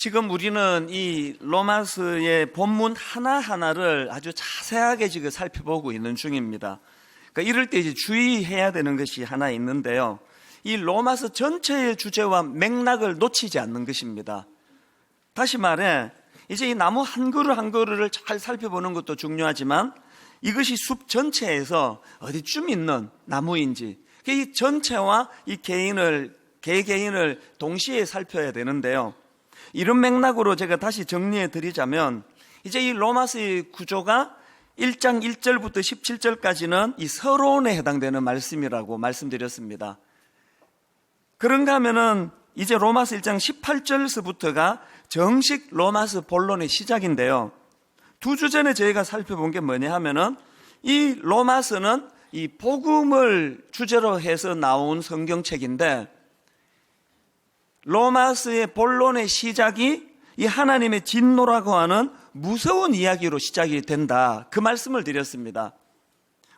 지금 우리는 이 로마서의 본문 하나하나를 아주 자세하게 지금 살펴보고 있는 중입니다. 그러니까 이럴 때 이제 주의해야 되는 것이 하나 있는데요. 이 로마서 전체의 주제와 맥락을 놓치지 않는 것입니다. 다시 말해, 이제 이 나무 한 그루 한 그루를 잘 살펴보는 것도 중요하지만 이것이 숲 전체에서 어디쯤 있는 나무인지, 이 전체와 이 개개인을 동시에 살펴야 되는데요. 이런 맥락으로 제가 다시 정리해 드리자면, 이제 이 로마서의 구조가 1장 1절부터 17절까지는 이 서론에 해당되는 말씀이라고 말씀드렸습니다. 그런가 하면은 이제 로마서 1장 18절서부터가 정식 로마서 본론의 시작인데요. 두 주 전에 저희가 살펴본 게 뭐냐 하면은 이 로마서는 이 복음을 주제로 해서 나온 성경책인데, 로마서의 본론의 시작이 이 하나님의 진노라고 하는 무서운 이야기로 시작이 된다, 그 말씀을 드렸습니다.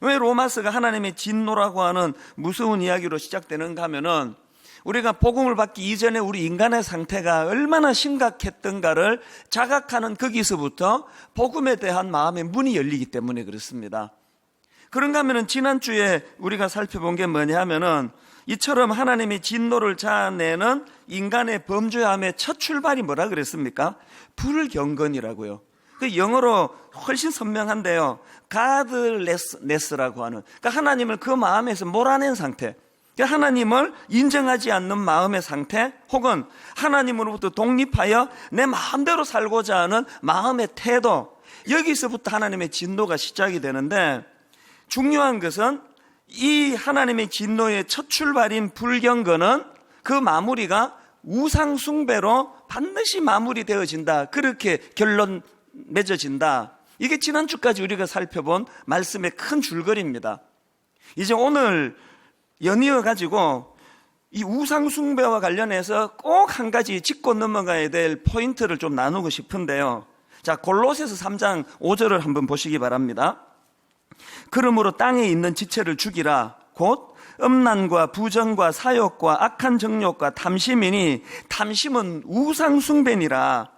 왜 로마서가 하나님의 진노라고 하는 무서운 이야기로 시작되는가 하면은 우리가 복음을 받기 이전에 우리 인간의 상태가 얼마나 심각했던가를 자각하는 거기서부터 복음에 대한 마음의 문이 열리기 때문에 그렇습니다. 그런가 하면은 지난주에 우리가 살펴본 게 뭐냐 하면은 이처럼 하나님의 진노를 자아내는 인간의 범죄함의 첫 출발이 뭐라 그랬습니까? 불경건이라고요. 그 영어로 훨씬 선명한데요. godless라고 하는, 그러니까 하나님을 그 마음에서 몰아낸 상태, 그러니까 하나님을 인정하지 않는 마음의 상태, 혹은 하나님으로부터 독립하여 내 마음대로 살고자 하는 마음의 태도, 여기서부터 하나님의 진노가 시작이 되는데, 중요한 것은 이 하나님의 진노의 첫 출발인 불경건은 그 마무리가 우상 숭배로 반드시 마무리되어진다, 그렇게 결론 맺어진다. 이게 지난주까지 우리가 살펴본 말씀의 큰 줄거리입니다. 이제 오늘 연이어 가지고 이 우상 숭배와 관련해서 꼭 한 가지 짚고 넘어가야 될 포인트를 좀 나누고 싶은데요. 자, 골로새서 3장 5절을 한번 보시기 바랍니다. 그러므로 땅에 있는 지체를 죽이라. 곧 음란과 부정과 사욕과 악한 정욕과 탐심이니 탐심은 우상 숭배니라.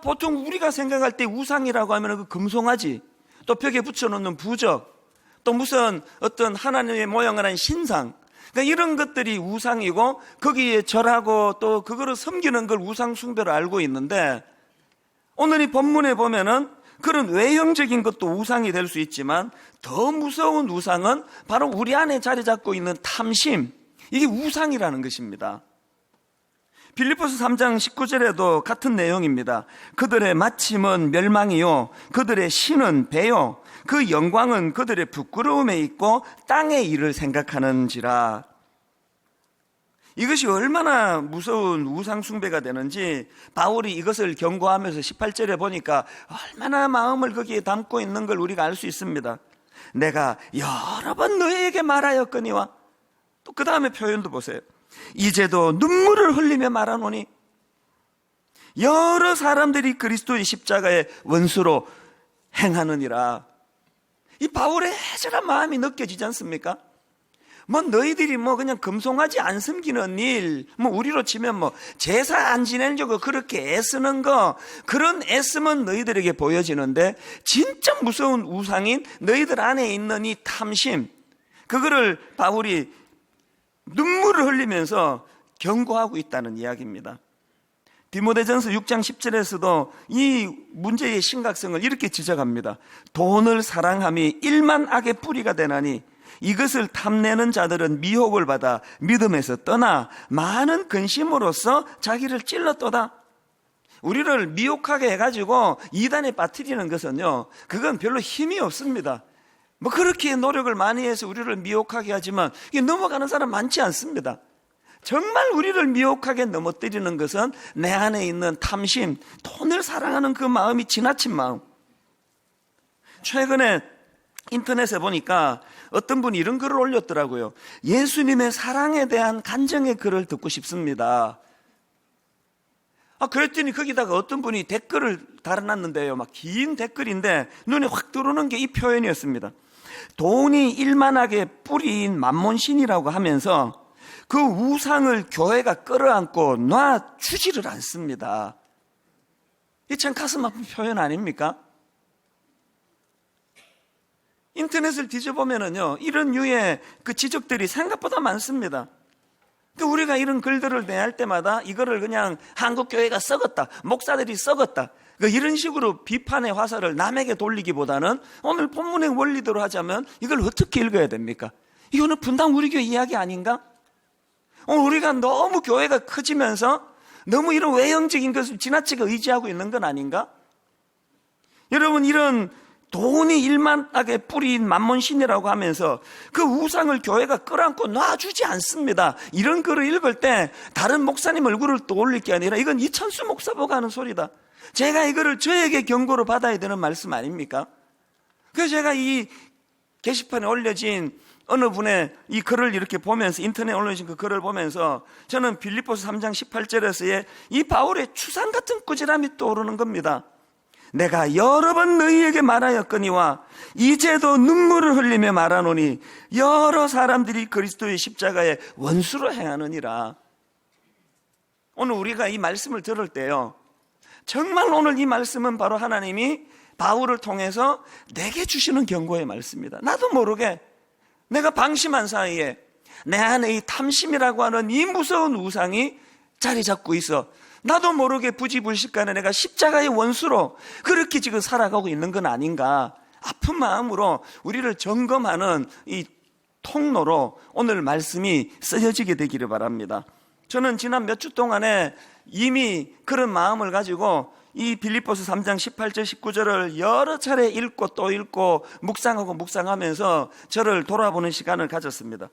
보통 우리가 생각할 때 우상이라고 하면 그 금송아지, 또 벽에 붙여놓는 부적, 또 무슨 어떤 하나님의 모양을 한 신상, 그러니까 이런 것들이 우상이고 거기에 절하고 또 그거를 섬기는 걸 우상 숭배로 알고 있는데, 오늘 이 본문에 보면은 그런 외형적인 것도 우상이 될 수 있지만 더 무서운 우상은 바로 우리 안에 자리 잡고 있는 탐심, 이게 우상이라는 것입니다. 빌립보서 3장 19절에도 같은 내용입니다. 그들의 마침은 멸망이요 그들의 신은 배요 그 영광은 그들의 부끄러움에 있고 땅의 일을 생각하는지라. 이것이 얼마나 무서운 우상 숭배가 되는지 바울이 이것을 경고하면서 18절에 보니까 얼마나 마음을 거기에 담고 있는 걸 우리가 알 수 있습니다. 내가 여러 번 너희에게 말하였거니와, 또 그 다음에 표현도 보세요. 이제도 눈물을 흘리며 말하노니. 여러 사람들이 그리스도의 십자가의 원수로 행하느니라. 이 바울의 애절한 마음이 느껴지지 않습니까? 너희들이 그냥 금송아지 안 섬기는 일, 우리로 치면 제사 안 지내려고 그렇게 애쓰는 거, 그런 애쓰면 너희들에게 보여지는데, 진짜 무서운 우상인 너희들 안에 있는 이 탐심, 그거를 바울이 눈물을 흘리면서 경고하고 있다는 이야기입니다. 디모데전서 6장 10절에서도 이 문제의 심각성을 이렇게 지적합니다. 돈을 사랑함이 일만 악의 뿌리가 되나니 이것을 탐내는 자들은 미혹을 받아 믿음에서 떠나 많은 근심으로써 자기를 찔렀도다. 우리를 미혹하게 해가지고 이단에 빠뜨리는 것은요, 그건 별로 힘이 없습니다. 그렇게 노력을 많이 해서 우리를 미혹하게 하지만 이게 넘어가는 사람 많지 않습니다. 정말 우리를 미혹하게 넘어뜨리는 것은 내 안에 있는 탐심, 돈을 사랑하는 그 마음이 지나친 마음. 최근에 인터넷에 보니까 어떤 분이 이런 글을 올렸더라고요. 예수님의 사랑에 대한 간증의 글을 듣고 싶습니다. 그랬더니 거기다가 어떤 분이 댓글을 달아놨는데요. 긴 댓글인데 눈에 확 들어오는 게 이 표현이었습니다. 돈이 일만하게 뿌리인 만몬신이라고 하면서 그 우상을 교회가 끌어안고 놔주지를 않습니다. 이 참 가슴 아픈 표현 아닙니까? 인터넷을 뒤져보면은요, 이런 류의 그 지적들이 생각보다 많습니다. 우리가 이런 글들을 내할 때마다 이거를 그냥 한국교회가 썩었다, 목사들이 썩었다, 이런 식으로 비판의 화살을 남에게 돌리기보다는 오늘 본문의 원리대로 하자면 이걸 어떻게 읽어야 됩니까? 이거는 분당 우리 교회 이야기 아닌가? 오늘 우리가 너무 교회가 커지면서 너무 이런 외형적인 것을 지나치게 의지하고 있는 건 아닌가? 여러분, 이런 돈이 일만하게 뿌린 만몬신이라고 하면서 그 우상을 교회가 끌어안고 놔주지 않습니다. 이런 글을 읽을 때 다른 목사님 얼굴을 떠올릴 게 아니라 이건 이천수 목사 보고 하는 소리다. 제가 이거를 저에게 경고로 받아야 되는 말씀 아닙니까? 그래서 제가 이 게시판에 올려진 어느 분의 이 글을 이렇게 보면서, 인터넷에 올려진 그 글을 보면서 저는 빌립보서 3장 18절에서의 이 바울의 추상 같은 꾸지람이 떠오르는 겁니다. 내가 여러 번 너희에게 말하였거니와 이제도 눈물을 흘리며 말하노니 여러 사람들이 그리스도의 십자가에 원수로 행하느니라. 오늘 우리가 이 말씀을 들을 때요, 정말 오늘 이 말씀은 바로 하나님이 바울을 통해서 내게 주시는 경고의 말씀입니다. 나도 모르게 내가 방심한 사이에 내 안에 이 탐심이라고 하는 이 무서운 우상이 자리 잡고 있어. 나도 모르게 부지불식간에 내가 십자가의 원수로 그렇게 지금 살아가고 있는 건 아닌가. 아픈 마음으로 우리를 점검하는 이 통로로 오늘 말씀이 쓰여지게 되기를 바랍니다. 저는 지난 몇 주 동안에 이미 그런 마음을 가지고 이 빌립보서 3장 18절 19절을 여러 차례 읽고 또 읽고 묵상하고 묵상하면서 저를 돌아보는 시간을 가졌습니다.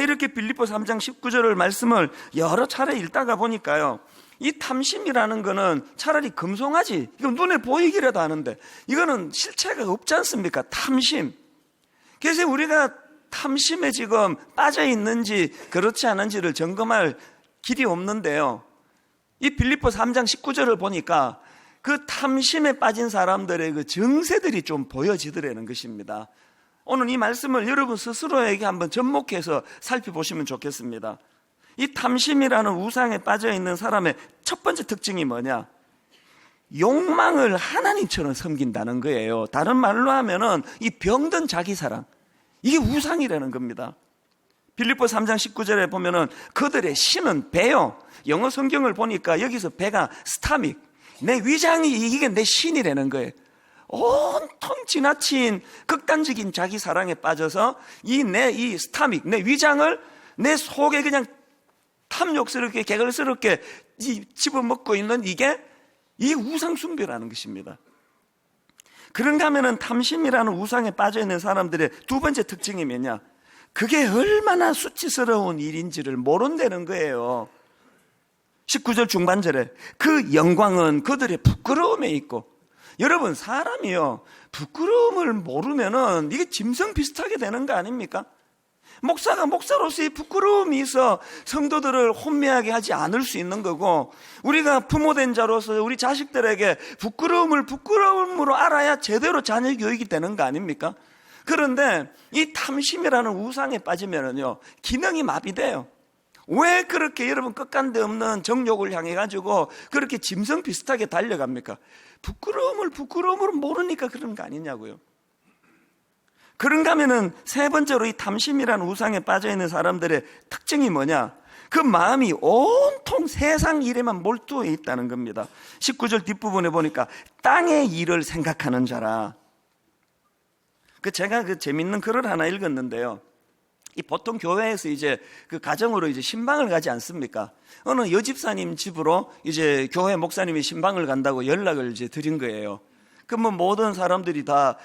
이렇게 빌립보서 3장 19절을 말씀을 여러 차례 읽다가 보니까요, 이 탐심이라는 거는 차라리 금송아지, 이거 눈에 보이기라도 하는데 이거는 실체가 없지 않습니까? 탐심. 그래서 우리가 탐심에 지금 빠져 있는지 그렇지 않은지를 점검할 길이 없는데요, 이 빌립보서 3장 19절을 보니까 그 탐심에 빠진 사람들의 그 정세들이 좀 보여지더라는 것입니다. 오늘 이 말씀을 여러분 스스로에게 한번 접목해서 살펴보시면 좋겠습니다. 이 탐심이라는 우상에 빠져 있는 사람의 첫 번째 특징이 뭐냐? 욕망을 하나님처럼 섬긴다는 거예요. 다른 말로 하면은 이 병든 자기 사랑, 이게 우상이라는 겁니다. 빌립보서 3장 19절에 보면은 그들의 신은 배요. 영어 성경을 보니까 여기서 배가 스타믹, 내 위장이 이게 내 신이라는 거예요. 온통 지나친 극단적인 자기 사랑에 빠져서 이 스타믹, 내 위장을 내 속에 그냥 탐욕스럽게 개걸스럽게 집어먹고 있는 이게 이 우상숭배라는 것입니다. 그런가 하면은 탐심이라는 우상에 빠져있는 사람들의 두 번째 특징이 뭐냐? 그게 얼마나 수치스러운 일인지를 모른다는 거예요. 19절 중반절에 그 영광은 그들의 부끄러움에 있고, 여러분 사람이요, 부끄러움을 모르면은 이게 짐승 비슷하게 되는 거 아닙니까? 목사가 목사로서의 부끄러움이 있어 성도들을 혼미하게 하지 않을 수 있는 거고, 우리가 부모된 자로서 우리 자식들에게 부끄러움으로 알아야 제대로 자녀 교육이 되는 거 아닙니까? 그런데 이 탐심이라는 우상에 빠지면은요, 기능이 마비돼요. 왜 그렇게 여러분 끝간데 없는 정욕을 향해 가지고 그렇게 짐승 비슷하게 달려갑니까? 부끄러움으로 모르니까 그런 거 아니냐고요. 그런가 하면은 세 번째로 이 탐심이라는 우상에 빠져있는 사람들의 특징이 뭐냐? 그 마음이 온통 세상 일에만 몰두해 있다는 겁니다. 19절 뒷부분에 보니까 땅의 일을 생각하는 자라. 제가 재밌는 글을 하나 읽었는데요, 이 보통 교회에서 이제 그 가정으로 이제 신방을 가지 않습니까? 어느 여집사님 집으로 이제 교회 목사님이 신방을 간다고 연락을 이제 드린 거예요. 모든 사람들이 다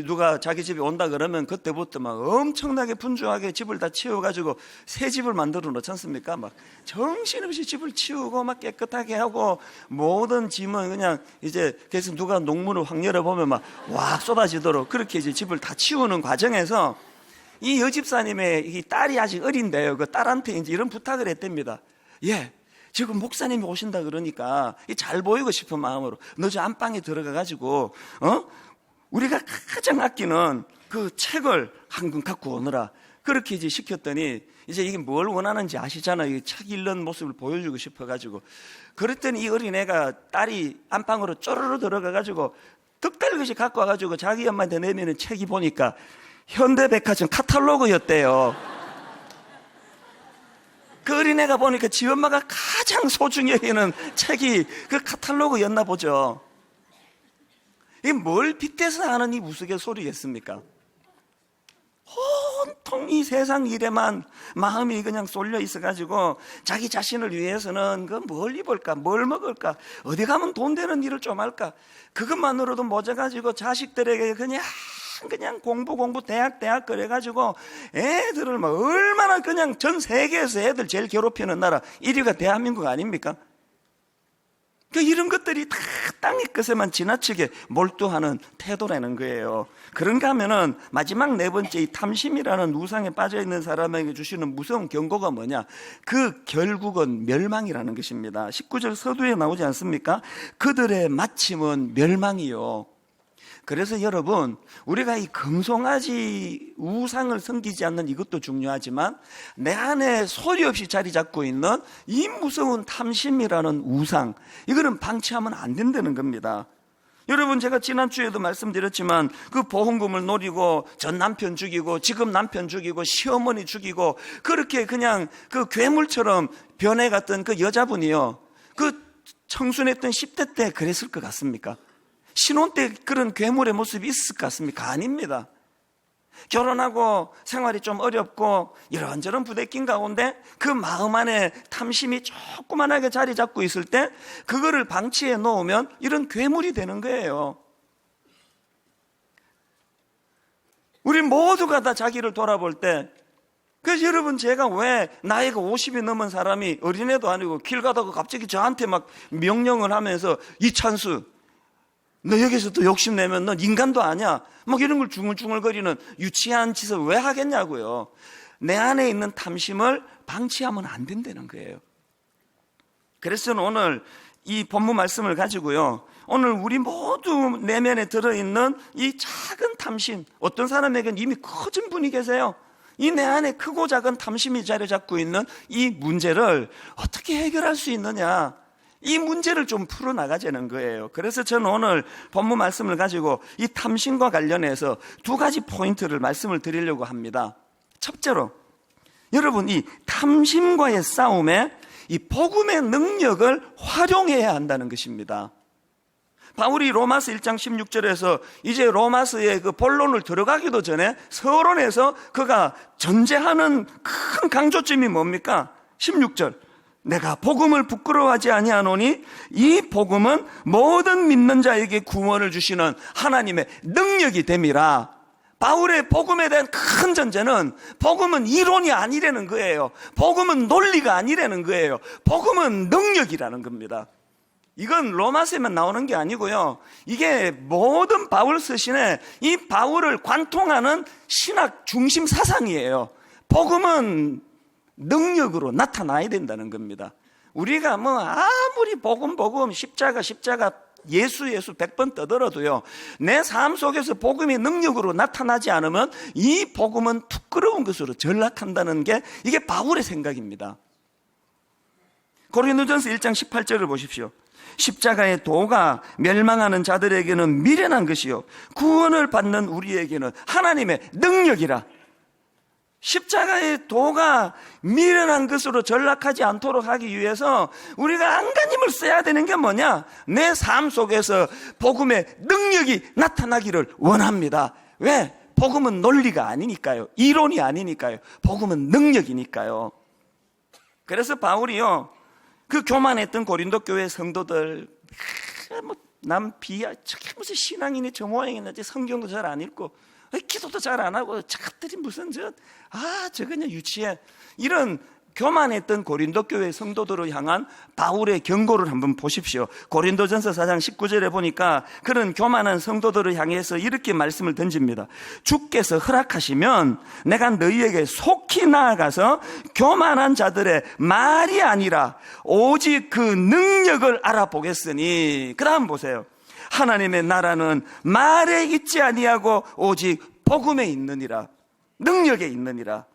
누가 자기 집에 온다 그러면 그때부터 막 엄청나게 분주하게 집을 다 치워가지고 새 집을 만들어 놓지 않습니까? 막 정신없이 집을 치우고 막 깨끗하게 하고 모든 짐은 그냥 이제, 그래서 누가 농문을 확 열어보면 막 와 쏟아지도록 그렇게 이제 집을 다 치우는 과정에서 이 여집사님의 이 딸이 아직 어린데요, 그 딸한테 이제 이런 부탁을 했답니다. 지금 목사님이 오신다 그러니까 잘 보이고 싶은 마음으로 너 저 안방에 들어가가지고 우리가 가장 아끼는 그 책을 한 권 갖고 오너라. 그렇게 이제 시켰더니 이제 이게 뭘 원하는지 아시잖아요. 책 읽는 모습을 보여주고 싶어가지고. 그랬더니 이 어린애가 딸이 안방으로 쪼르르 들어가가지고 떡달것이 갖고 와가지고 자기 엄마한테 내미는 책이 보니까 현대백화점 카탈로그였대요. 그 어린애가 보니까 지 엄마가 가장 소중히 여기는 책이 그 카탈로그였나 보죠. 이게 뭘 빗대서 하는 이 우스갯소리겠습니까? 온통 이 세상 일에만 마음이 그냥 쏠려 있어가지고 자기 자신을 위해서는 그 뭘 입을까, 뭘 먹을까, 어디 가면 돈 되는 일을 좀 할까, 그것만으로도 모자가지고 자식들에게 그냥 공부 대학 그래가지고 애들을 막 얼마나 그냥 전 세계에서 애들 제일 괴롭히는 나라 1위가 대한민국 아닙니까? 그 이런 것들이 다 땅의 것에만 지나치게 몰두하는 태도라는 거예요. 그런가 하면은 마지막 네 번째 이 탐심이라는 우상에 빠져있는 사람에게 주시는 무서운 경고가 뭐냐? 그 결국은 멸망이라는 것입니다. 19절 서두에 나오지 않습니까? 그들의 마침은 멸망이요. 그래서 여러분, 우리가 이 금송아지 우상을 섬기지 않는 이것도 중요하지만 내 안에 소리 없이 자리 잡고 있는 이 무서운 탐심이라는 우상, 이거는 방치하면 안 된다는 겁니다. 여러분, 제가 지난주에도 말씀드렸지만 그 보험금을 노리고 전 남편 죽이고 지금 남편 죽이고 시어머니 죽이고 그렇게 그냥 그 괴물처럼 변해갔던 그 여자분이요, 그 청순했던 10대 때 그랬을 것 같습니까? 신혼 때 그런 괴물의 모습이 있을 것 같습니까? 아닙니다. 결혼하고 생활이 좀 어렵고 이런저런 부대낀 가운데 그 마음 안에 탐심이 조그만하게 자리 잡고 있을 때 그거를 방치해 놓으면 이런 괴물이 되는 거예요. 우리 모두가 다 자기를 돌아볼 때, 그래서 여러분, 제가 왜 나이가 50이 넘은 사람이 어린애도 아니고 길 가다가 갑자기 저한테 막 명령을 하면서 이찬수, 너 여기서 또 욕심내면 넌 인간도 아니야, 막 이런 걸 중얼중얼거리는 유치한 짓을 왜 하겠냐고요. 내 안에 있는 탐심을 방치하면 안 된다는 거예요. 그래서 저는 오늘 이 본문 말씀을 가지고요, 오늘 우리 모두 내면에 들어있는 이 작은 탐심, 어떤 사람에게는 이미 커진 분이 계세요. 이 내 안에 크고 작은 탐심이 자리 잡고 있는 이 문제를 어떻게 해결할 수 있느냐, 이 문제를 좀 풀어나가자는 거예요. 그래서 저는 오늘 본문 말씀을 가지고 이 탐심과 관련해서 두 가지 포인트를 말씀을 드리려고 합니다. 첫째로, 여러분, 이 탐심과의 싸움에 이 복음의 능력을 활용해야 한다는 것입니다. 바울이 로마서 1장 16절에서 이제 로마서의 그 본론을 들어가기도 전에 서론에서 그가 전제하는 큰 강조점이 뭡니까? 16절. 내가 복음을 부끄러워하지 아니하노니 이 복음은 모든 믿는 자에게 구원을 주시는 하나님의 능력이 됨이라. 바울의 복음에 대한 큰 전제는 복음은 이론이 아니라는 거예요. 복음은 논리가 아니라는 거예요. 복음은 능력이라는 겁니다. 이건 로마서에만 나오는 게 아니고요, 이게 모든 바울 서신에 이 바울을 관통하는 신학 중심 사상이에요. 복음은 능력으로 나타나야 된다는 겁니다. 우리가 뭐 아무리 복음 십자가 예수 100번 떠들어도요, 내 삶 속에서 복음이 능력으로 나타나지 않으면 이 복음은 부끄러운 것으로 전락한다는 게 이게 바울의 생각입니다. 고린도전서 1장 18절을 보십시오. 십자가의 도가 멸망하는 자들에게는 미련한 것이요 구원을 받는 우리에게는 하나님의 능력이라. 십자가의 도가 미련한 것으로 전락하지 않도록 하기 위해서 우리가 안간힘을 써야 되는 게 뭐냐? 내 삶 속에서 복음의 능력이 나타나기를 원합니다. 왜? 복음은 논리가 아니니까요, 이론이 아니니까요, 복음은 능력이니까요. 그래서 바울이요, 그 교만했던 고린도 교회 성도들, 남 비하, 저게 무슨 신앙이니 저 모양이지, 성경도 잘 안 읽고 기도도 잘 안 하고 저것들이 무슨 저 그냥 유치해, 이런 교만했던 고린도 교회 성도들을 향한 바울의 경고를 한번 보십시오. 고린도전서 4장 19절에 보니까 그런 교만한 성도들을 향해서 이렇게 말씀을 던집니다. 주께서 허락하시면 내가 너희에게 속히 나아가서 교만한 자들의 말이 아니라 오직 그 능력을 알아보겠으니. 그 다음 보세요. 하나님의 나라는 말에 있지 아니하고 오직 복음에 있느니라, 능력에 있느니라.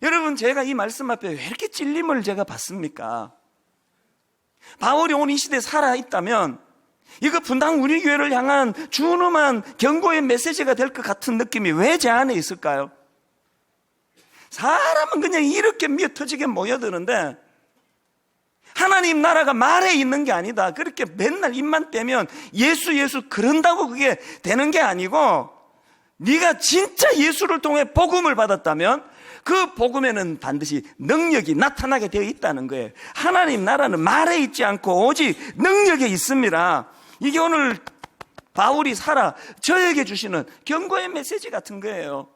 여러분, 제가 이 말씀 앞에 왜 이렇게 찔림을 제가 받습니까? 바울이 오늘 이 시대에 살아있다면 이거 분당 우리 교회를 향한 준엄한 경고의 메시지가 될 것 같은 느낌이 왜 제 안에 있을까요? 사람은 그냥 이렇게 미어터지게 모여드는데 하나님 나라가 말에 있는 게 아니다. 그렇게 맨날 입만 떼면 예수 예수 그런다고 그게 되는 게 아니고, 네가 진짜 예수를 통해 복음을 받았다면 그 복음에는 반드시 능력이 나타나게 되어 있다는 거예요. 하나님 나라는 말에 있지 않고 오직 능력에 있습니다. 이게 오늘 바울이 살아 저에게 주시는 경고의 메시지 같은 거예요.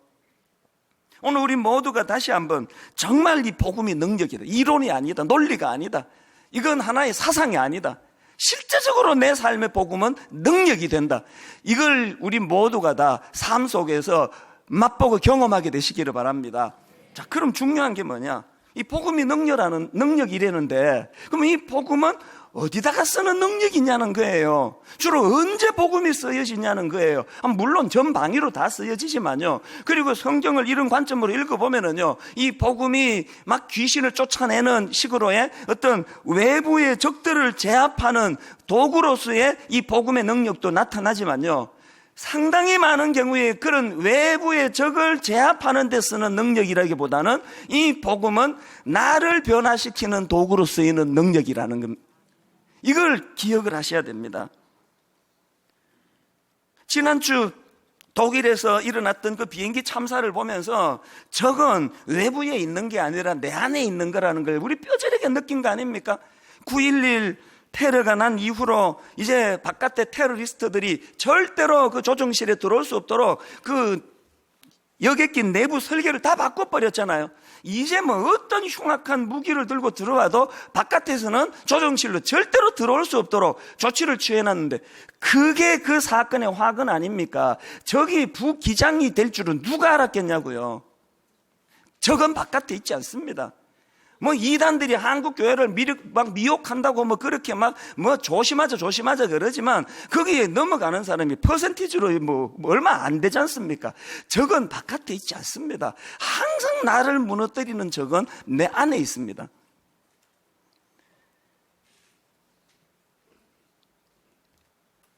오늘 우리 모두가 다시 한번 정말 이 복음이 능력이다. 이론이 아니다. 논리가 아니다. 이건 하나의 사상이 아니다. 실제적으로 내 삶의 복음은 능력이 된다. 이걸 우리 모두가 다 삶 속에서 맛보고 경험하게 되시기를 바랍니다. 자, 그럼 중요한 게 뭐냐? 이 복음이 능력이라는데, 그럼 이 복음은 어디다가 쓰는 능력이냐는 거예요. 주로 언제 복음이 쓰여지냐는 거예요. 물론 전방위로 다 쓰여지지만요. 그리고 성경을 이런 관점으로 읽어보면은요, 이 복음이 막 귀신을 쫓아내는 식으로의 어떤 외부의 적들을 제압하는 도구로서의 이 복음의 능력도 나타나지만요, 상당히 많은 경우에 그런 외부의 적을 제압하는 데 쓰는 능력이라기보다는 이 복음은 나를 변화시키는 도구로 쓰이는 능력이라는 겁니다. 이걸 기억을 하셔야 됩니다. 지난주 독일에서 일어났던 그 비행기 참사를 보면서 적은 외부에 있는 게 아니라 내 안에 있는 거라는 걸 우리 뼈저리게 느낀 거 아닙니까? 9.11 테러가 난 이후로 이제 바깥에 테러리스트들이 절대로 그 조정실에 들어올 수 없도록 그 여객기 내부 설계를 다 바꿔버렸잖아요. 이제 뭐 어떤 흉악한 무기를 들고 들어와도 바깥에서는 조정실로 절대로 들어올 수 없도록 조치를 취해놨는데, 그게 그 사건의 화근 아닙니까? 적이 부기장이 될 줄은 누가 알았겠냐고요. 적은 바깥에 있지 않습니다. 뭐 이단들이 한국 교회를 막 미혹한다고 뭐 그렇게 막 뭐 조심하자 그러지만 거기에 넘어가는 사람이 퍼센티지로 뭐 얼마 안 되지 않습니까? 적은 바깥에 있지 않습니다. 항상 나를 무너뜨리는 적은 내 안에 있습니다.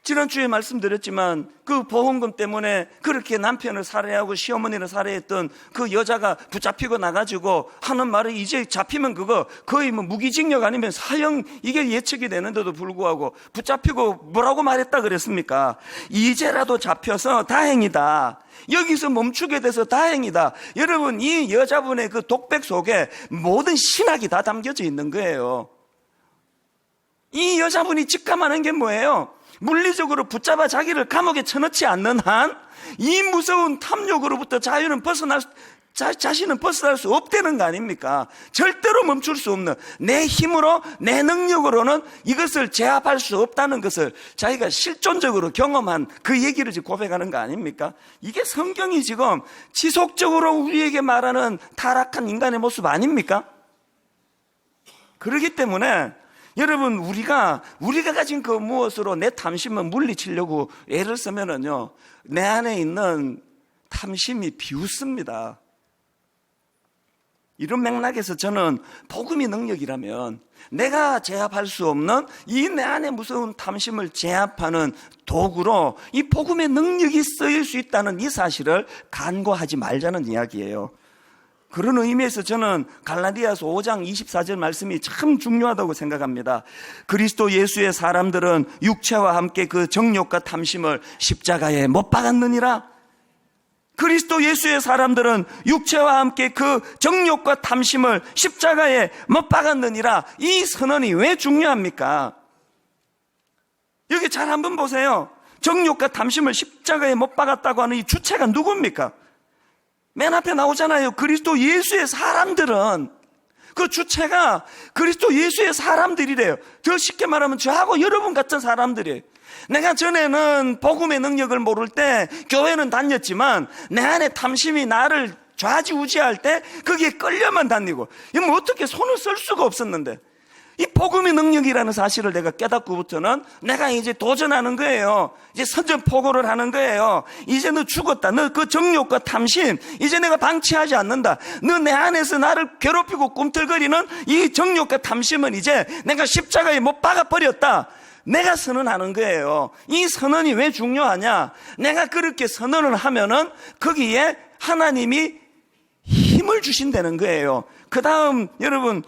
지난주에 말씀드렸지만 그 보험금 때문에 그렇게 남편을 살해하고 시어머니를 살해했던 그 여자가 붙잡히고 나가지고 하는 말이, 이제 잡히면 그거 거의 뭐 무기징역 아니면 사형, 이게 예측이 되는데도 불구하고 붙잡히고 뭐라고 말했다 그랬습니까? 이제라도 잡혀서 다행이다. 여기서 멈추게 돼서 다행이다. 여러분, 이 여자분의 그 독백 속에 모든 신학이 다 담겨져 있는 거예요. 이 여자분이 직감하는 게 뭐예요? 물리적으로 붙잡아 자기를 감옥에 쳐넣지 않는 한 이 무서운 탐욕으로부터 자신은 벗어날 수 없다는 거 아닙니까? 절대로 멈출 수 없는, 내 힘으로 내 능력으로는 이것을 제압할 수 없다는 것을 자기가 실존적으로 경험한 그 얘기를 지금 고백하는 거 아닙니까? 이게 성경이 지금 지속적으로 우리에게 말하는 타락한 인간의 모습 아닙니까? 그렇기 때문에 여러분, 우리가 가진 그 무엇으로 내 탐심을 물리치려고 애를 쓰면은요, 내 안에 있는 탐심이 비웃습니다. 이런 맥락에서 저는 복음이 능력이라면 내가 제압할 수 없는 이 내 안에 무서운 탐심을 제압하는 도구로 이 복음의 능력이 쓰일 수 있다는 이 사실을 간과하지 말자는 이야기예요. 그런 의미에서 저는 갈라디아서 5장 24절 말씀이 참 중요하다고 생각합니다. 그리스도 예수의 사람들은 육체와 함께 그 정욕과 탐심을 십자가에 못 박았느니라. 그리스도 예수의 사람들은 육체와 함께 그 정욕과 탐심을 십자가에 못 박았느니라. 이 선언이 왜 중요합니까? 여기 잘 한번 보세요. 정욕과 탐심을 십자가에 못 박았다고 하는 이 주체가 누굽니까? 맨 앞에 나오잖아요. 그리스도 예수의 사람들은, 그 주체가 그리스도 예수의 사람들이래요. 더 쉽게 말하면 저하고 여러분 같은 사람들이에요. 내가 전에는 복음의 능력을 모를 때 교회는 다녔지만 내 안에 탐심이 나를 좌지우지할 때 거기에 끌려만 다니고, 뭐 어떻게 손을 쓸 수가 없었는데, 이 복음의 능력이라는 사실을 내가 깨닫고부터는 내가 이제 도전하는 거예요. 이제 선전포고를 하는 거예요. 이제 너 죽었다. 너 그 정욕과 탐심 이제 내가 방치하지 않는다. 너 내 안에서 나를 괴롭히고 꿈틀거리는 이 정욕과 탐심은 이제 내가 십자가에 못 박아버렸다. 내가 선언하는 거예요. 이 선언이 왜 중요하냐? 내가 그렇게 선언을 하면은 거기에 하나님이 힘을 주신다는 거예요. 그 다음 여러분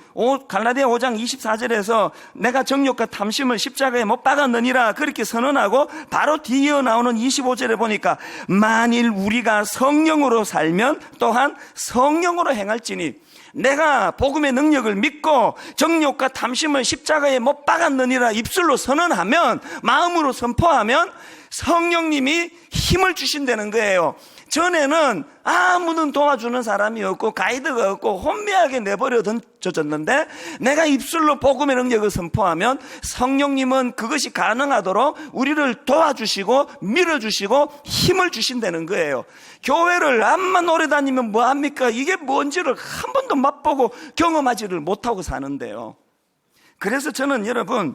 갈라디아 5장 24절에서 내가 정욕과 탐심을 십자가에 못 박았느니라 그렇게 선언하고 바로 뒤이어 나오는 25절에 보니까 만일 우리가 성령으로 살면 또한 성령으로 행할지니, 내가 복음의 능력을 믿고 정욕과 탐심을 십자가에 못 박았느니라 입술로 선언하면, 마음으로 선포하면 성령님이 힘을 주신다는 거예요. 전에는 아무도 도와주는 사람이 없고 가이드가 없고 혼미하게 내버려 던져졌는데, 내가 입술로 복음의 능력을 선포하면 성령님은 그것이 가능하도록 우리를 도와주시고 밀어주시고 힘을 주신다는 거예요. 교회를 암만 오래 다니면 뭐합니까? 이게 뭔지를 한 번도 맛보고 경험하지를 못하고 사는데요. 그래서 저는 여러분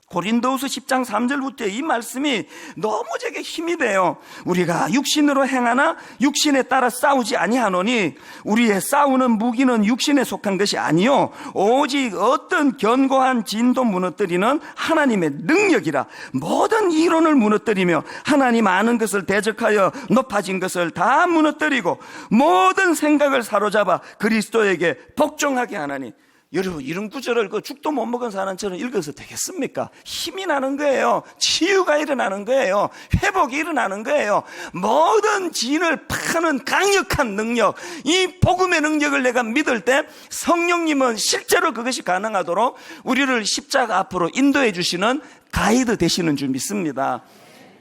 고린도후서 10장 3절부터 이 말씀이 너무 제게 힘이 돼요. 우리가 육신으로 행하나 육신에 따라 싸우지 아니하노니 우리의 싸우는 무기는 육신에 속한 것이 아니요 오직 어떤 견고한 진도 무너뜨리는 하나님의 능력이라. 모든 이론을 무너뜨리며 하나님 아는 것을 대적하여 높아진 것을 다 무너뜨리고 모든 생각을 사로잡아 그리스도에게 복종하게 하나니. 여러분, 이런 구절을 죽도 못 먹은 사람처럼 읽어서 되겠습니까? 힘이 나는 거예요. 치유가 일어나는 거예요. 회복이 일어나는 거예요. 모든 진을 파는 강력한 능력, 이 복음의 능력을 내가 믿을 때 성령님은 실제로 그것이 가능하도록 우리를 십자가 앞으로 인도해 주시는 가이드 되시는 줄 믿습니다.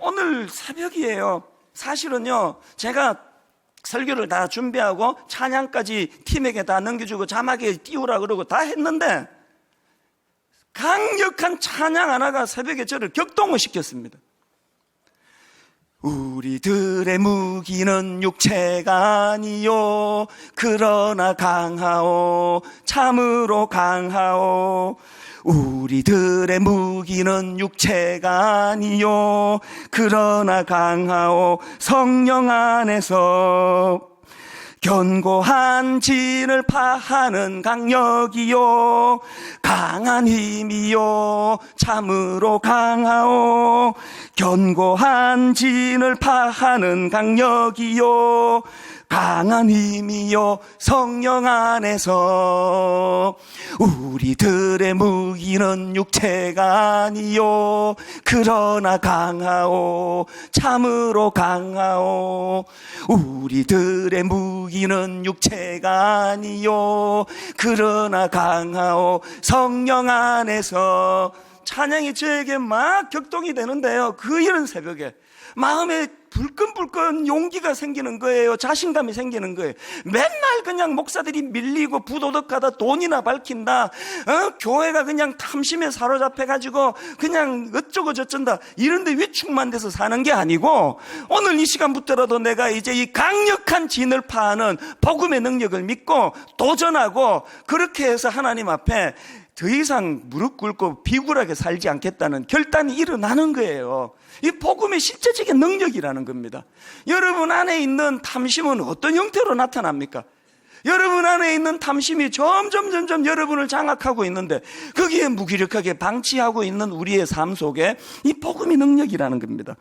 오늘 새벽이에요. 사실은요, 제가 설교를 다 준비하고 찬양까지 팀에게 다 넘겨주고 자막에 띄우라 그러고 다 했는데 강력한 찬양 하나가 새벽에 저를 격동을 시켰습니다. 우리들의 무기는 육체가 아니요 그러나 강하오 참으로 강하오. 우리들의 무기는 육체가 아니요 그러나 강하오 성령 안에서 견고한 진을 파하는 강력이요 강한 힘이요 참으로 강하오. 견고한 진을 파하는 강력이요 강한 힘이요 성령 안에서. 우리들의 무기는 육체가 아니요 그러나 강하오 참으로 강하오. 우리들의 무기는 육체가 아니요 그러나 강하오 성령 안에서. 찬양이 저에게 막 격동이 되는데요, 그 이른 새벽에 마음에 불끈불끈 용기가 생기는 거예요. 자신감이 생기는 거예요. 맨날 그냥 목사들이 밀리고 부도덕하다 돈이나 밝힌다, 교회가 그냥 탐심에 사로잡혀가지고 그냥 어쩌고 저쩐다 이런데 위축만 돼서 사는 게 아니고, 오늘 이 시간부터라도 내가 이제 이 강력한 진을 파하는 복음의 능력을 믿고 도전하고 그렇게 해서 하나님 앞에 더 이상 무릎 꿇고 비굴하게 살지 않겠다는 결단이 일어나는 거예요. 이 복음의 실제적인 능력이라는 겁니다. 여러분 안에 있는 탐심은 어떤 형태로 나타납니까? 여러분 안에 있는 탐심이 점점 여러분을 장악하고 있는데 거기에 무기력하게 방치하고 있는 우리의 삶 속에 이 복음의 능력이라는 겁니다.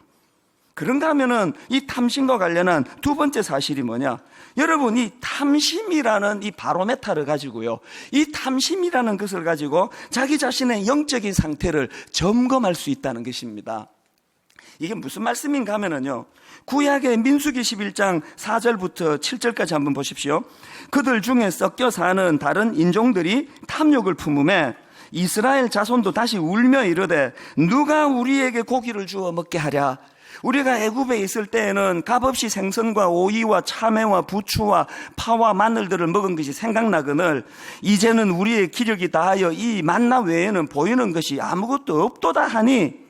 그런가 하면은 이 탐심과 관련한 두 번째 사실이 뭐냐? 여러분, 이 탐심이라는 이 바로메타를 가지고요, 이 탐심이라는 것을 가지고 자기 자신의 영적인 상태를 점검할 수 있다는 것입니다. 이게 무슨 말씀인가 하면은요, 구약의 민수기 11장 4절부터 7절까지 한번 보십시오. 그들 중에 섞여 사는 다른 인종들이 탐욕을 품음에 이스라엘 자손도 다시 울며 이르되 누가 우리에게 고기를 주어 먹게 하랴. 우리가 애굽에 있을 때에는 값없이 생선과 오이와 참외와 부추와 파와 마늘들을 먹은 것이 생각나거늘 이제는 우리의 기력이 다하여 이 만나 외에는 보이는 것이 아무것도 없도다 하니.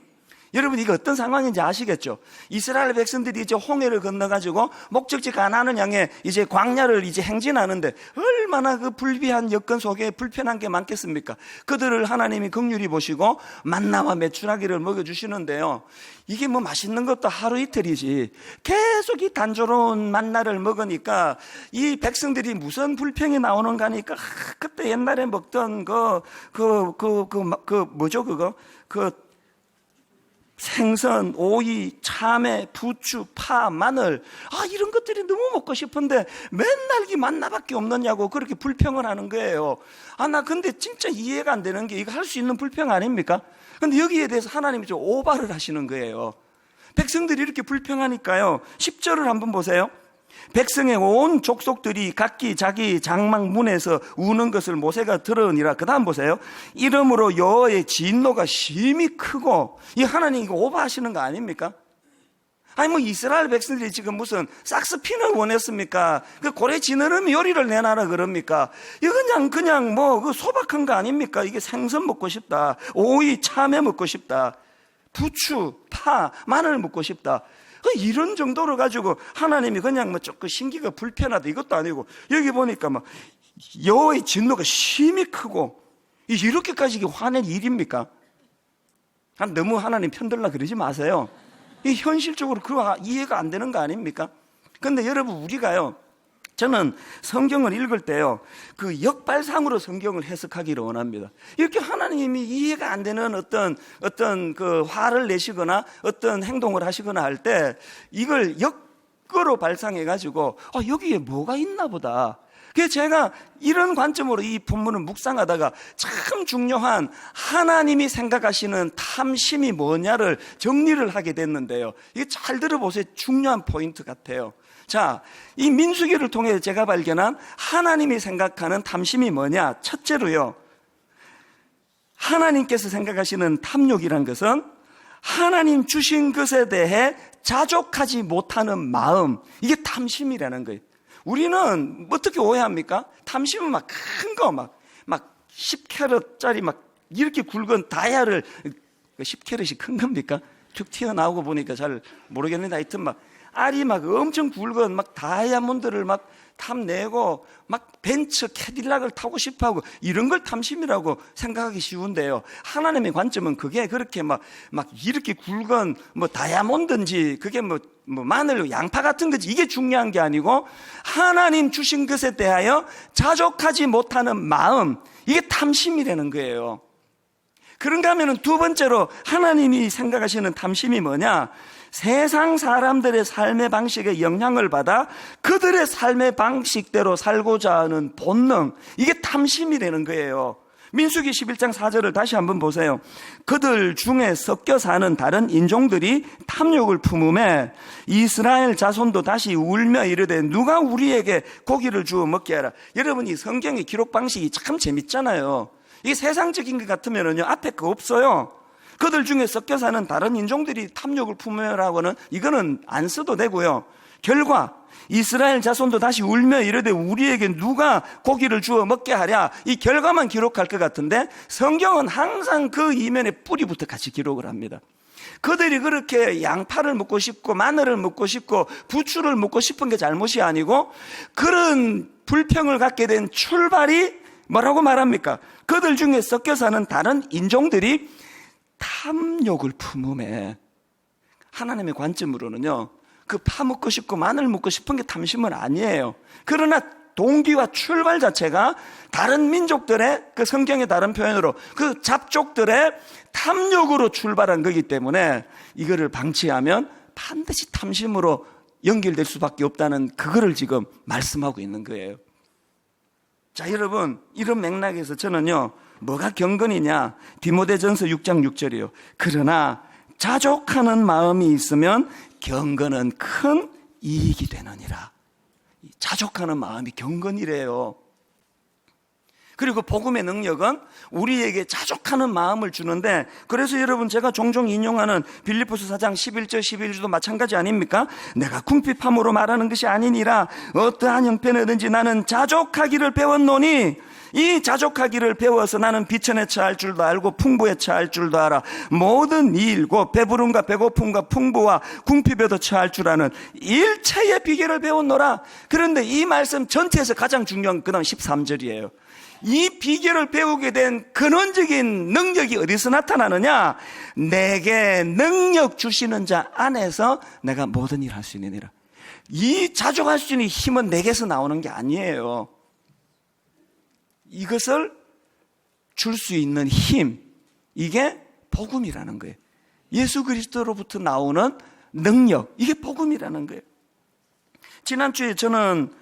여러분 이거 어떤 상황인지 아시겠죠? 이스라엘 백성들이 이제 홍해를 건너가지고 목적지 가나안을 향해 이제 광야를 이제 행진하는데 얼마나 그 불비한 여건 속에 불편한 게 많겠습니까? 그들을 하나님이 긍휼히 보시고 만나와 메추라기를 먹여주시는데요. 이게 뭐 맛있는 것도 하루 이틀이지 계속 이 단조로운 만나를 먹으니까 이 백성들이 무슨 불평이 나오는가 하니까 그때 옛날에 먹던 뭐죠 그거? 생선, 오이, 참외, 부추, 파, 마늘 이런 것들이 너무 먹고 싶은데 맨날 이 만나밖에 없느냐고 그렇게 불평을 하는 거예요. 나 근데 진짜 이해가 안 되는 게 이거 할 수 있는 불평 아닙니까? 근데 여기에 대해서 하나님이 좀 오바를 하시는 거예요. 백성들이 이렇게 불평하니까요 10절을 한번 보세요. 백성의 온 족속들이 각기 자기 장막 문에서 우는 것을 모세가 들으니라. 그 다음 보세요. 이러므로 여호와의 진노가 심히 크고, 이 하나님 이거 오버하시는 거 아닙니까? 아니 뭐 이스라엘 백성들이 지금 무슨 삭스핀을 원했습니까? 그 고래 지느러미 요리를 내놔라 그럽니까? 이거 그냥 뭐 그 소박한 거 아닙니까? 이게 생선 먹고 싶다, 오이 참외 먹고 싶다, 부추 파 마늘 먹고 싶다, 이런 정도로 가지고 하나님이 그냥 뭐 조금 신기가 불편하다 이것도 아니고, 여기 보니까 막 여호와의 진노가 심히 크고, 이렇게까지 화낼 일입니까? 너무 하나님 편들라 그러지 마세요. 이 현실적으로 그거 이해가 안 되는 거 아닙니까? 근데 여러분 우리가요, 저는 성경을 읽을 때요 그 역발상으로 성경을 해석하기를 원합니다. 이렇게 하나님이 이해가 안 되는 어떤 그 화를 내시거나 어떤 행동을 하시거나 할 때 이걸 역으로 발상해 가지고 여기에 뭐가 있나 보다. 그래서 제가 이런 관점으로 이 본문을 묵상하다가 참 중요한 하나님이 생각하시는 탐심이 뭐냐를 정리를 하게 됐는데요, 이게 잘 들어보세요. 중요한 포인트 같아요. 자, 이 민수기를 통해 제가 발견한 하나님이 생각하는 탐심이 뭐냐? 첫째로요, 하나님께서 생각하시는 탐욕이란 것은 하나님 주신 것에 대해 자족하지 못하는 마음, 이게 탐심이라는 거예요. 우리는 어떻게 오해합니까? 탐심은 막 큰 거, 막 10캐럿짜리 막 이렇게 굵은 다이아를, 10캐럿이 큰 겁니까? 툭 튀어나오고 보니까 잘 모르겠는데 하여튼 막 알이 막 엄청 굵은 막 다이아몬드를 막 탐내고 막 벤츠 캐딜락을 타고 싶어하고 이런 걸 탐심이라고 생각하기 쉬운데요, 하나님의 관점은 그게 그렇게 막 이렇게 굵은 뭐 다이아몬드인지 그게 뭐 마늘 양파 같은 거지 이게 중요한 게 아니고 하나님 주신 것에 대하여 자족하지 못하는 마음, 이게 탐심이라는 거예요. 그런가 하면은 두 번째로 하나님이 생각하시는 탐심이 뭐냐? 세상 사람들의 삶의 방식에 영향을 받아 그들의 삶의 방식대로 살고자 하는 본능, 이게 탐심이라는 거예요. 민수기 11장 4절을 다시 한번 보세요. 그들 중에 섞여 사는 다른 인종들이 탐욕을 품음에 이스라엘 자손도 다시 울며 이르되 누가 우리에게 고기를 주어 먹게 하라. 여러분 이 성경의 기록 방식이 참 재밌잖아요. 이게 세상적인 것 같으면요 앞에 거 없어요. 그들 중에 섞여 사는 다른 인종들이 탐욕을 품으라고는 이거는 안 써도 되고요. 결과 이스라엘 자손도 다시 울며 이르되 우리에게 누가 고기를 주어 먹게 하랴, 이 결과만 기록할 것 같은데 성경은 항상 그 이면에 뿌리부터 같이 기록을 합니다. 그들이 그렇게 양파를 먹고 싶고 마늘을 먹고 싶고 부추를 먹고 싶은 게 잘못이 아니고 그런 불평을 갖게 된 출발이 뭐라고 말합니까? 그들 중에 섞여 사는 다른 인종들이 탐욕을 품음에, 하나님의 관점으로는요 그 파 먹고 싶고 마늘 먹고 싶은 게 탐심은 아니에요. 그러나 동기와 출발 자체가 다른 민족들의, 그 성경의 다른 표현으로 그 잡족들의 탐욕으로 출발한 거기 때문에 이거를 방치하면 반드시 탐심으로 연결될 수밖에 없다는 그거를 지금 말씀하고 있는 거예요. 자, 여러분 이런 맥락에서 저는요 뭐가 경건이냐? 디모데전서 6장 6절이요. 그러나 자족하는 마음이 있으면 경건은 큰 이익이 되느니라. 자족하는 마음이 경건이래요. 그리고 복음의 능력은 우리에게 자족하는 마음을 주는데, 그래서 여러분 제가 종종 인용하는 빌립보서 4장 11절 11절도 마찬가지 아닙니까? 내가 궁핍함으로 말하는 것이 아니니라 어떠한 형편이든지 나는 자족하기를 배웠노니, 이 자족하기를 배워서 나는 비천에 처할 줄도 알고 풍부에 처할 줄도 알아. 모든 일, 곧 배부름과 배고픔과 풍부와 궁핍에도 처할 줄 아는 일체의 비결을 배웠노라. 그런데 이 말씀 전체에서 가장 중요한 그 다음 13절이에요. 이 비결을 배우게 된 근원적인 능력이 어디서 나타나느냐? 내게 능력 주시는 자 안에서 내가 모든 일을 할 수 있느니라. 이 자족할 수 있는 힘은 내게서 나오는 게 아니에요. 이것을 줄 수 있는 힘, 이게 복음이라는 거예요. 예수 그리스도로부터 나오는 능력, 이게 복음이라는 거예요. 지난주에 저는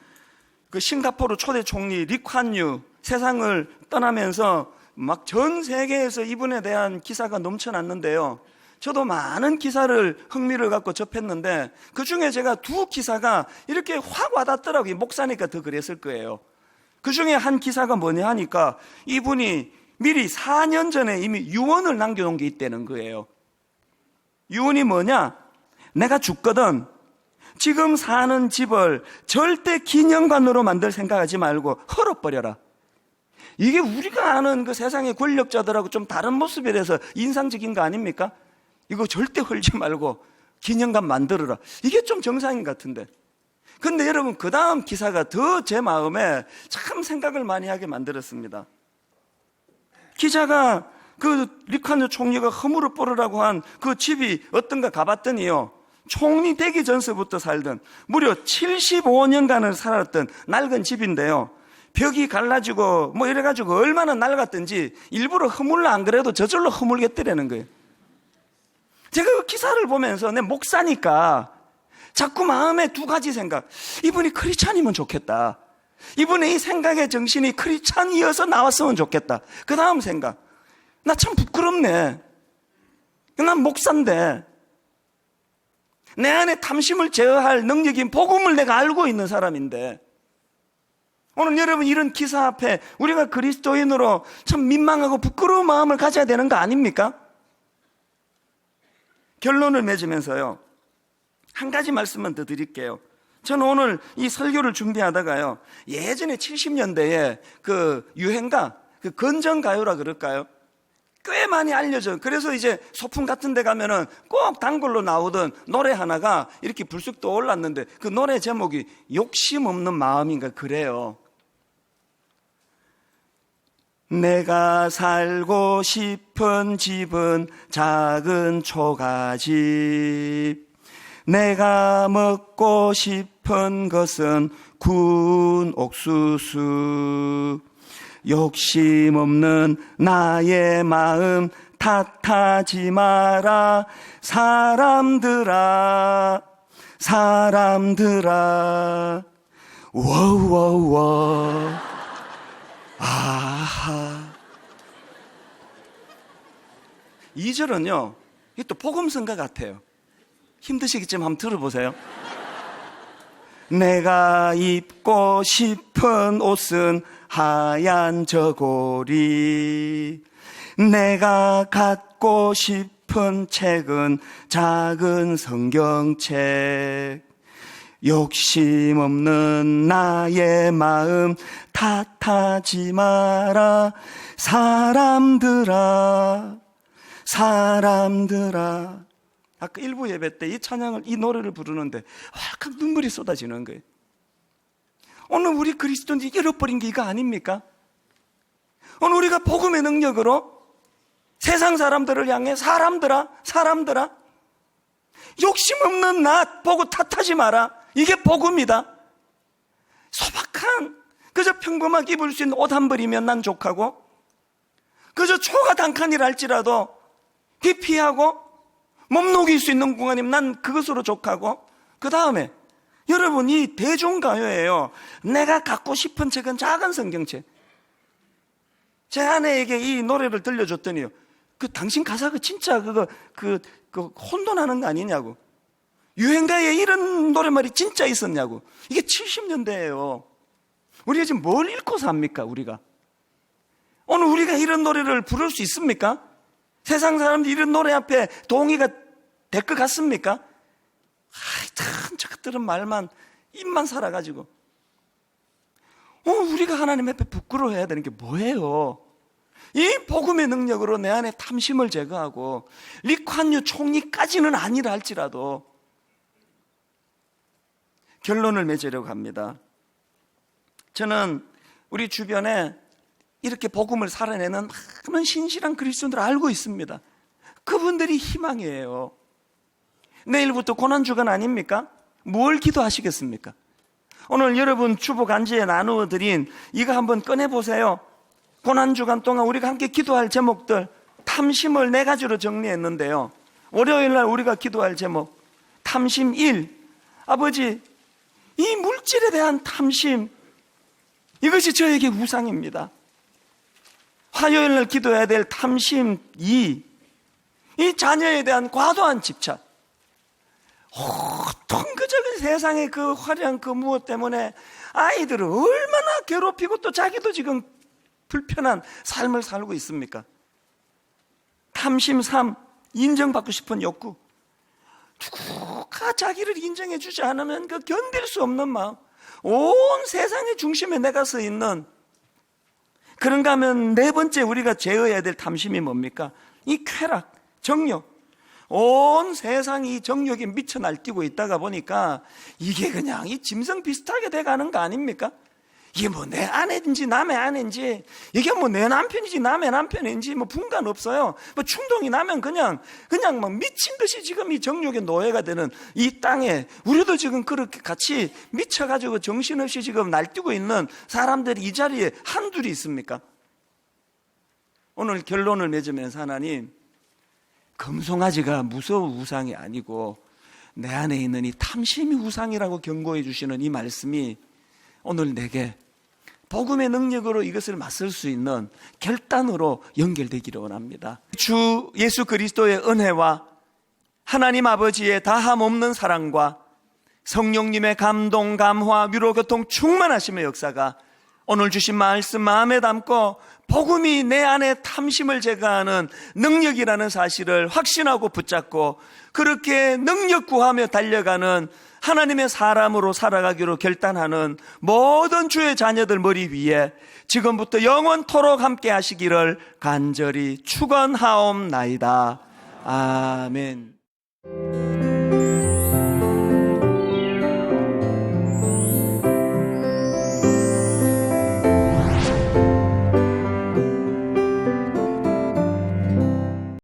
그 싱가포르 초대 총리 리콴유 세상을 떠나면서 막 전 세계에서 이분에 대한 기사가 넘쳐났는데요. 저도 많은 기사를 흥미를 갖고 접했는데 그 중에 제가 두 기사가 이렇게 확 와닿더라고요. 목사니까 더 그랬을 거예요. 그 중에 한 기사가 뭐냐 하니까 이분이 미리 4년 전에 이미 유언을 남겨놓은 게 있다는 거예요. 유언이 뭐냐? 내가 죽거든 지금 사는 집을 절대 기념관으로 만들 생각하지 말고 헐어버려라. 이게 우리가 아는 그 세상의 권력자들하고 좀 다른 모습이라서 인상적인 거 아닙니까? 이거 절대 헐지 말고 기념관 만들어라. 이게 좀 정상인 것 같은데. 근데 여러분, 그 다음 기사가 더 제 마음에 참 생각을 많이 하게 만들었습니다. 기자가 그 리콴유 총리가 허물어버리라고 한 그 집이 어떤가 가봤더니요, 총리 되기 전서부터 살던 무려 75년간을 살았던 낡은 집인데요, 벽이 갈라지고 뭐 이래가지고 얼마나 낡았던지 일부러 허물라 안 그래도 저절로 허물겠더라는 거예요. 제가 그 기사를 보면서 내 목사니까 자꾸 마음에 두 가지 생각. 이분이 크리스찬이면 좋겠다. 이분의 이 생각의 정신이 크리스찬이어서 나왔으면 좋겠다. 그 다음 생각. 나 참 부끄럽네. 난 목사인데 내 안에 탐심을 제어할 능력인 복음을 내가 알고 있는 사람인데 오늘 여러분 이런 기사 앞에 우리가 그리스도인으로 참 민망하고 부끄러운 마음을 가져야 되는 거 아닙니까? 결론을 맺으면서요, 한 가지 말씀만 더 드릴게요. 저는 오늘 이 설교를 준비하다가요, 예전에 70년대에 그 유행가, 그 건전가요라 그럴까요? 꽤 많이 알려져. 그래서 이제 소풍 같은 데 가면은 꼭 단골로 나오던 노래 하나가 이렇게 불쑥 떠올랐는데 그 노래 제목이 욕심 없는 마음인가 그래요. 내가 살고 싶은 집은 작은 초가집, 내가 먹고 싶은 것은 구운 옥수수, 욕심 없는 나의 마음 탓하지 마라. 사람들아 사람들아. 워워워. 아하. 2절은요, 이게 또 복음성가 같아요. 힘드시겠지만 한번 들어보세요. 내가 입고 싶은 옷은 하얀 저고리, 내가 갖고 싶은 책은 작은 성경책, 욕심 없는 나의 마음 탓하지 마라. 사람들아 사람들아. 아까 일부 예배 때 이 찬양을, 이 노래를 부르는데 확 눈물이 쏟아지는 거예요. 오늘 우리 그리스도인들이 잃어버린 게 이거 아닙니까? 오늘 우리가 복음의 능력으로 세상 사람들을 향해 사람들아 사람들아, 욕심 없는 나 보고 탓하지 마라. 이게 복음이다. 소박한, 그저 평범하게 입을 수 있는 옷 한 벌이면 난 족하고, 그저 초가 단칸이랄지라도 기피하고 몸 녹일 수 있는 공간이면 난 그것으로 족하고, 그 다음에 여러분 이 대중가요예요. 내가 갖고 싶은 책은 작은 성경책. 제 아내에게 이 노래를 들려줬더니요, 그 당신 가사가 진짜 그 혼돈하는 거 아니냐고, 유행가에 이런 노래말이 진짜 있었냐고. 이게 70년대예요. 우리가 지금 뭘 읽고 삽니까? 우리가 오늘 우리가 이런 노래를 부를 수 있습니까? 세상 사람들이 이런 노래 앞에 동의가 될 것 같습니까? 참 저것들은 말만, 입만 살아가지고. 우리가 하나님 앞에 부끄러워해야 되는 게 뭐예요? 이 복음의 능력으로 내 안에 탐심을 제거하고 리콴유 총리까지는 아니라 할지라도 결론을 맺으려고 합니다. 저는 우리 주변에 이렇게 복음을 살아내는 많은 신실한 그리스도인들 알고 있습니다. 그분들이 희망이에요. 내일부터 고난주간 아닙니까? 뭘 기도하시겠습니까? 오늘 여러분 주보간지에 나누어드린 이거 한번 꺼내보세요. 고난주간 동안 우리가 함께 기도할 제목들 탐심을 4가지로 정리했는데요. 월요일날 우리가 기도할 제목 탐심 1. 아버지, 이 물질에 대한 탐심, 이것이 저에게 우상입니다. 화요일날 기도해야 될 탐심 2. 이 자녀에 대한 과도한 집착. 통그적인 세상의 그 화려한 그 무엇 때문에 아이들을 얼마나 괴롭히고 또 자기도 지금 불편한 삶을 살고 있습니까? 탐심 3. 인정받고 싶은 욕구. 누가 자기를 인정해 주지 않으면 그 견딜 수 없는 마음. 온 세상의 중심에 내가 서 있는. 그런가 하면 4번째 우리가 제어해야 될 탐심이 뭡니까? 이 쾌락, 정욕. 온 세상이 정욕에 미쳐 날뛰고 있다가 보니까 이게 그냥 이 짐승 비슷하게 돼가는 거 아닙니까? 이게 뭐 내 아내인지 남의 아내인지, 이게 뭐 내 남편인지 남의 남편인지 뭐 분간 없어요. 뭐 충동이 나면 그냥 막 미친 듯이 지금 이 정욕의 노예가 되는 이 땅에 우리도 지금 그렇게 같이 미쳐가지고 정신없이 지금 날뛰고 있는 사람들이 이 자리에 한둘이 있습니까? 오늘 결론을 맺으면서 하나님, 금송아지가 무서운 우상이 아니고 내 안에 있는 이 탐심이 우상이라고 경고해 주시는 이 말씀이 오늘 내게 복음의 능력으로 이것을 맞설 수 있는 결단으로 연결되기를 원합니다. 주 예수 그리스도의 은혜와 하나님 아버지의 다함없는 사랑과 성령님의 감동, 감화, 위로, 교통 충만하심의 역사가 오늘 주신 말씀 마음에 담고 복음이 내 안에 탐심을 제거하는 능력이라는 사실을 확신하고 붙잡고 그렇게 능력 구하며 달려가는 하나님의 사람으로 살아가기로 결단하는 모든 주의 자녀들 머리 위에 지금부터 영원토록 함께 하시기를 간절히 축원하옵나이다. 아멘.